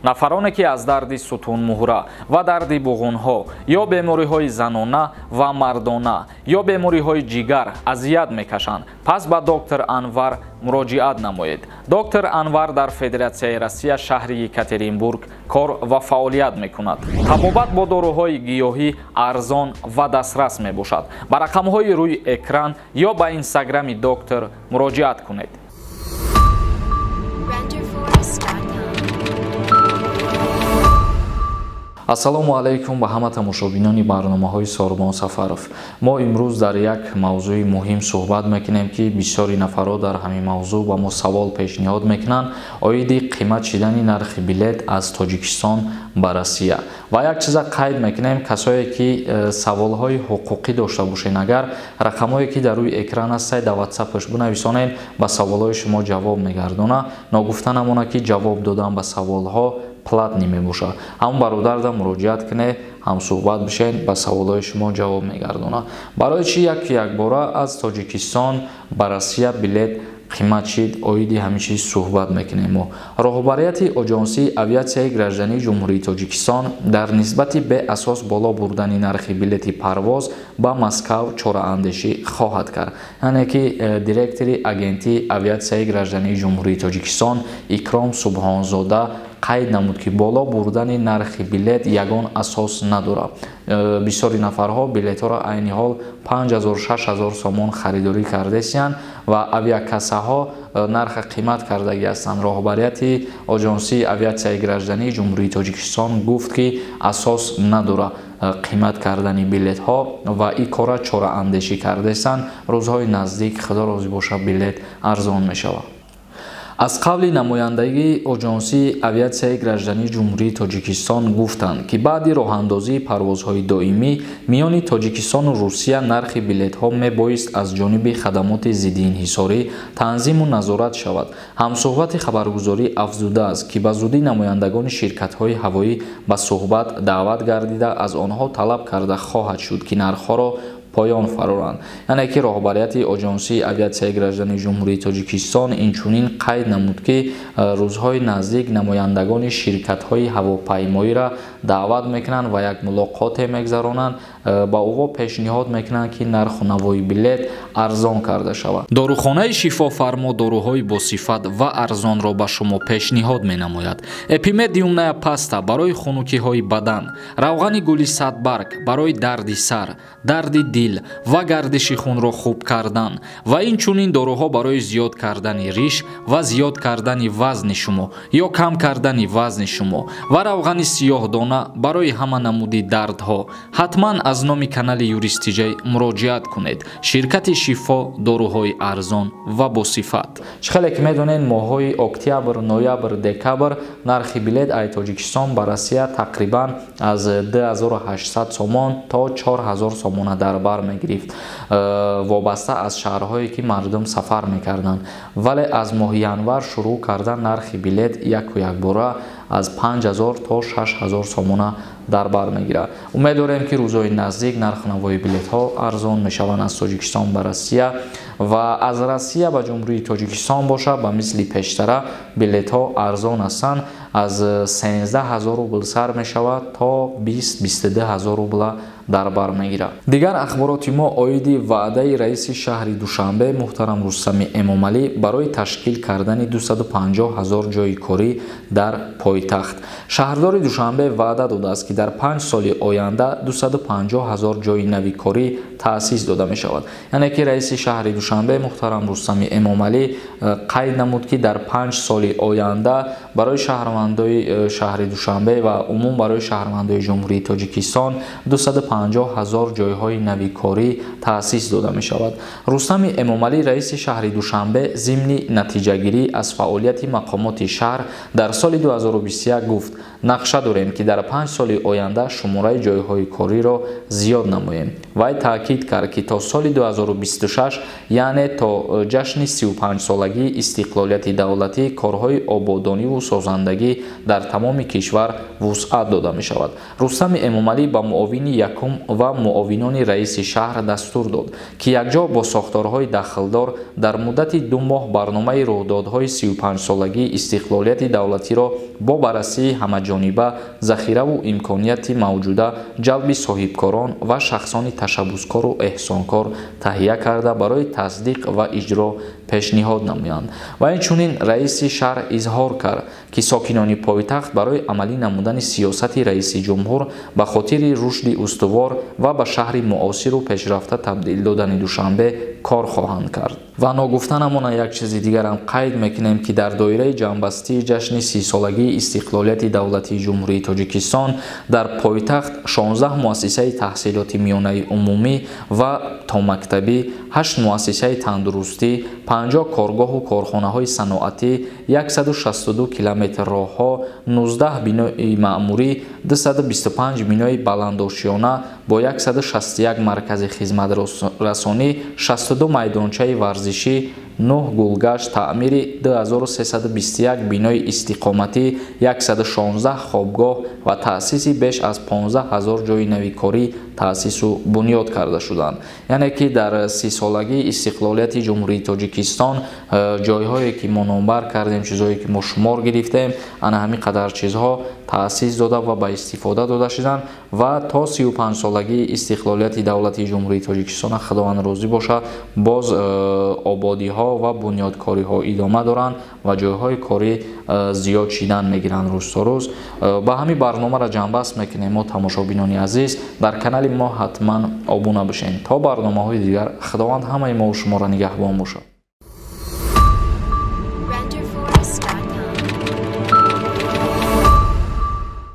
нафароне ки аз дарди сутунмуҳра ва дарди буғунҳо ё бемориҳои занона ва мардона ё бемориҳои ҷигар азият мекашанд, пас ба доктор Анвар муроҷиат намоед. Доктор Анвар дар Федератсияи Россия шаҳри Екатеринбург кор ва фаъолият мекунад. Табобат бо доруҳои гиёҳӣ арзон ва дастрас мебошад. Ба рақамҳои рӯи экран ё ба инстаграми доктор муроҷиат кунед. ассалому алайкум ба ҳама тамошобинони барномаҳои Сормон Сафаров. Мо имрӯз дар як мавзӯи муҳим суҳбат мекунем ки бисёри нафаро дар ҳамин мавзӯъ ба мо савол пешниҳод мекунанд оиди қимат шидани нархи билет аз Тоҷикистон ба Россия. Ва як чиза қайд мекунем, касое ки саволҳои ҳуқуқӣ дошта бошед, агар рақамҳое ки дар рӯи экран астад дар WhatsApp-аш бинависонед, ба саволҳои шумо ҷавоб мегардона. Ногуфта намона ки ҷавоб додан ба саволҳо платни мебошад. ҳам бародарда муроҷиат кунед, ҳам суҳбат бишед, ба саволҳои шумо ҷавоб мегардона. Барои чӣ якбора аз Тоҷикистон ба Россия билет қимат шид, оиди ҳамин чиз суҳбат мекунем. Мо роҳбарияти Оҷонсии авиатсияи граждании Ҷумҳурии Тоҷикистон дар нисбати беасос боло бурдани нархи билети парвоз ба Москав чораандешӣ хоҳад кард. яъне ки директори агентии авиатсияи граждании Ҷумҳурии Тоҷикистон Икром Субҳонзода қайд намуд ки боло бурдани нархи билет ягон асос надорад. бисёри нафарҳо билетҳоро айни ҳол 5000-6000 сомон харидорӣ кардаистанд ва авиакассаҳо нарха қимат кардаги ҳастанд. роҳбарияти Оҷонсии авиатсияи граждании Ҷумҳурии Тоҷикистон гуфт ки асос надорад қимат кардани билетҳо ва ин кора чораандешӣ кардаистанд. рӯзҳои наздик, худо розӣ боша, билет арзон мешавад. аз қавли намояндагии Оҷонсии авиатсияи граждании Ҷумҳурии Тоҷикистон гуфтанд ки баъди роҳандозии парвозҳои доимӣ миёни Тоҷикистону Русия нархи билетҳо мебоист аз ҷониби хадамоти зиддиинҳисорӣ танзиму назорат шавад. ҳамсуҳбати хабаргузорӣ афзудааст ки ба зудӣ намояндагони ширкатҳои ҳавоӣ ба суҳбат даъват гардида аз онҳо талаб карда хоҳад шуд ки нархҳоро поён фароранд. яъне ки роҳбарияти Оҷонсии авиатсияи граждании Ҷумҳурии Тоҷикистон инчунин қайд намуд ки рӯзҳои наздик намояндагони ширкатҳои ҳавопаймоиро даъват мекунанд ва як мулоқоте мегзаронанд. ба ӯҳо пешниҳод мекунанд ки нарху навои билет арзон карда шавад. дорухонаи шифофармо доруҳои босифат ва арзонро ба шумо пешниҳод менамояд. Эпимедиумная паста барои хунукиҳои бадан, равғани гули садбарг барои дарди сар, дарди дил ва гардиши хунро хуб кардан ва инчунин доруҳо барои зиёд кардани риш ва зиёд кардани вазни шумо ё кам кардани вазни шумо ва равғани сиёҳдона барои ҳама намуди дардҳо. ҳатман аз номи канали юристиҷай муроҷиат кунед. ширкати шифо доруҳои арзон ва босифат. хеле ки медонед моҳҳои октябр, ноябр, декабр нархи билет ай Тоҷикистон ба Россия тақрибан аз 2800 сомон то 4000 сомона дар бар мегирифт, вобаста аз шаҳрҳое ки мардум сафар мекарданд. вале аз моҳи январ шурӯъ кардан нархи билет якбора аз 5000 то 6000 сомона дар бар мегирад. умед дорем ки рӯзҳои наздик нарху навои билетҳо арзон мешаванд аз Тоҷикистон ба Россия ва аз Россия ба Ҷумҳурии Тоҷикистон боша ба мисли пештара билетҳо арзон ҳастанд. аз 13000 рубл сар мешавад то 20-22000 рубл дар бар мегирад. дигар ахбороти мо оиди ваъдаи раиси шаҳри Душанбе муҳтарам Рустами Эмомалӣ барои ташкил кардани 250 000 ҷойи корӣ дар пойтахт. шаҳрдори Душанбе ваъда додааст ки дар 5 соли оянда 250 000 ҷойи нави корӣ таъсис дода мешавад. яъне ки раиси шаҳри Душанбе муҳтарам Рустами Эмомалӣ қайд намуд ки дар 5 соли оянда барои шаҳрвандои шаҳри Душанбе ва умум барои шаҳрвандои Ҷумҳурии Тоҷикистон 250 000 ҷойҳои нави корӣ таъсис дода мешавад. Рустами Эмомалӣ раиси шаҳри Душанбе зимни натиҷагирӣ аз фаъолияти мақомоти шаҳр дар соли 2021 гуфт: нақша дорем ки дар 5 соли оянда шумораи ҷойҳои кориро зиёд намоем. вай таъкид кард ки то соли 2026 яъне то ҷашни 35-солагии истиқлолияти давлатӣ корҳои ободониву созандагӣ дар тамоми кишвар вусъат дода мешавад. Рустами Эмомалӣ ба муовини якум ва муовинони раиси шаҳр дастур дод ки якҷо бо сохторҳои дахлдор дар муддати 2 моҳ барномаи рӯҳдодҳои 35-солагии истиқлолияти давлатиро бо баррасии ҳамаҷониба, захираву имконияти мавҷуда ҷалби соҳибкорон ва шахсони ташаббускору эҳсонкор таҳия карда барои тасдиқ ва иҷро пешниҳод намоянд. Ва инчунин раиси шаҳр изҳор кард ки сокинони пойтахт барои амалӣ намудани сиёсати раиси ҷумҳур ба хотири рушди устувор ва ба шаҳри муосиру пешрафта табдил додани Душанбе кор хоҳанд кард. ва ногуфтанамона як чизи дигарам қайд мекунем ки дар доираи ҷанбастии ҷашни 30-солагии истиқлолияти давлатии ҷумҳурии Тоҷикистон дар пойтахт 16 муассисаи таҳсилоти миёнаи умумӣ ва томактабӣ, 8 муассисаи тандурустӣ, 50 коргоҳу корхонаҳои саноатӣ, 162 километр роҳҳо, 19 бинои маъмурӣ, 225 бинои баландошиёна бо 161 маркази хизматрасонӣ, 62 майдончаи варзишӣ, 9 гулгашт, таъмири 2321 бинои истиқоматӣ, 116 хобгоҳ ва таъсиси беш аз 15 000 ҷойи навикорӣ таъсису бунёд карда шуданд. яъне ки дар 30-солагии истиқлолияти ҷумҳурии Тоҷикистон ҷойҳое ки мо номбар кардем, чизҳое ки мо шумор гирифтем, ана ҳамин қадар чизҳо таъсис дода ва ба истифода дода шуданд ва то 35-солагии истиқлолияти давлати ҷумҳурии Тоҷикистон худованд розӣ бошад, боз ободиҳо ва бунёдкориҳо идома доранд ва ҷойҳои корӣ зиёд шидан мегиранд рӯз то рӯз. ба ҳамин барномаро ҷанбаст мекунем мо тамошобинони азиз, дар канали мо ҳатман обуна бошед. то барномаҳои дигар худованд ҳамаи мо шуморо нигаҳбон бошад.